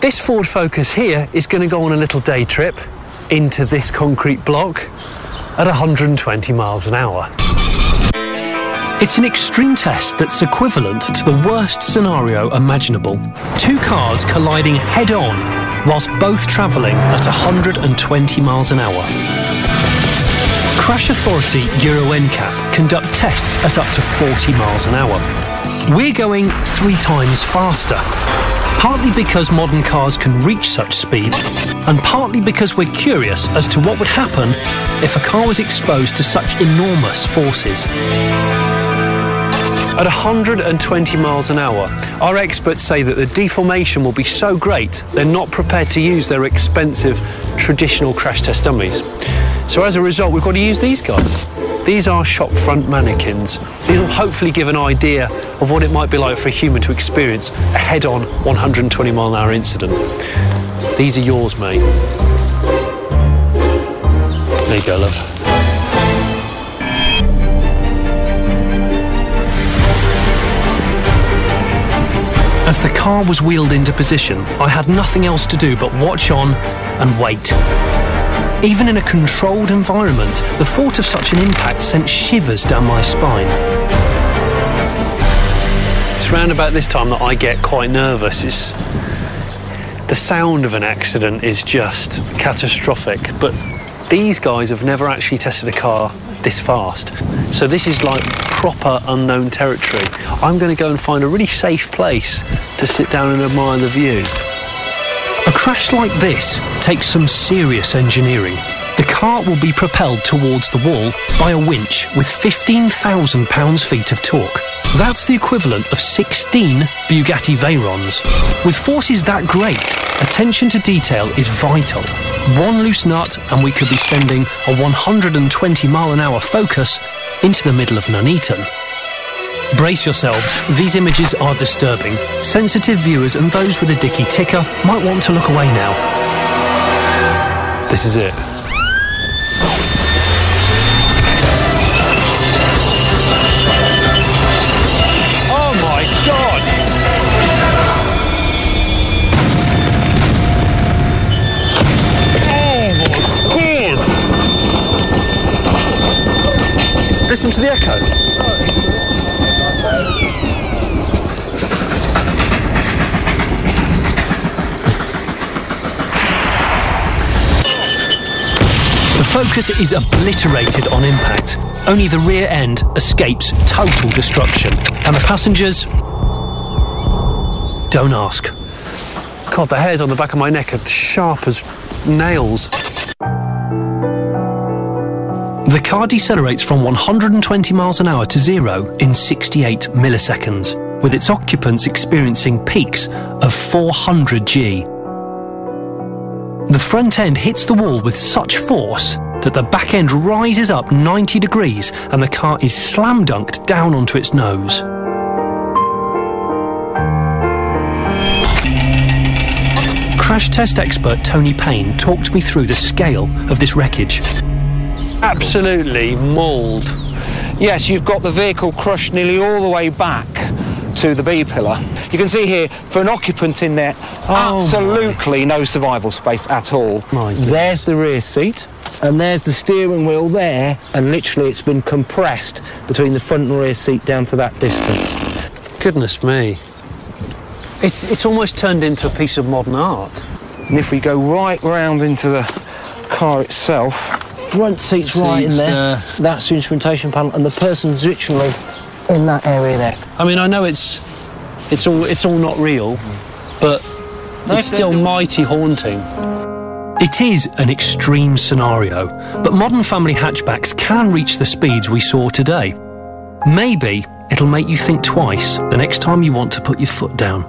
This Ford Focus here is going to go on a little day trip into this concrete block at 120 miles an hour. It's an extreme test that's equivalent to the worst scenario imaginable. Two cars colliding head-on whilst both travelling at 120 miles an hour. Crash Authority Euro NCAP conduct tests at up to 40 miles an hour. We're going 3 times faster, partly because modern cars can reach such speed, and partly because we're curious as to what would happen if a car was exposed to such enormous forces. At 120 miles an hour, our experts say that the deformation will be so great they're not prepared to use their expensive traditional crash test dummies. So as a result, we've got to use these guys. These are shop front mannequins. These will hopefully give an idea of what it might be like for a human to experience a head-on 120 mile an hour incident. These are yours, mate. There you go, love. As the car was wheeled into position, I had nothing else to do but watch on and wait. Even in a controlled environment, the thought of such an impact sent shivers down my spine. It's round about this time that I get quite nervous. The sound of an accident is just catastrophic, but these guys have never actually tested a car this fast. So this is like proper unknown territory. I'm going to go and find a really safe place to sit down and admire the view. A crash like this takes some serious engineering. The car will be propelled towards the wall by a winch with 15,000 pounds-feet of torque. That's the equivalent of 16 Bugatti Veyrons. With forces that great, attention to detail is vital. One loose nut and we could be sending a 120 mile an hour Focus into the middle of Nuneaton. Brace yourselves, these images are disturbing. Sensitive viewers and those with a dicky ticker might want to look away now. This is it. Oh my God! Oh my God! Listen to the echo. The Focus is obliterated on impact. Only the rear end escapes total destruction. And the passengers? Don't ask. God, the hairs on the back of my neck are sharp as nails. The car decelerates from 120 miles an hour to 0 in 68 milliseconds, with its occupants experiencing peaks of 400 G. The front end hits the wall with such force that the back end rises up 90 degrees and the car is slam dunked down onto its nose. Crash test expert Tony Payne talked me through the scale of this wreckage. Absolutely mauled. Yes, you've got the vehicle crushed nearly all the way back to the B-pillar. You can see here, for an occupant in there, absolutely no survival space at all. There's the rear seat, and there's the steering wheel there, and literally it's been compressed between the front and rear seat down to that distance. Goodness me. It's almost turned into a piece of modern art. And if we go right round into the car itself, front seat's right in there, that's the instrumentation panel, and the person's literally in that area there. I mean, I know it's all not real, but it's still mighty haunting. It is an extreme scenario, but modern family hatchbacks can reach the speeds we saw today. Maybe it'll make you think twice the next time you want to put your foot down.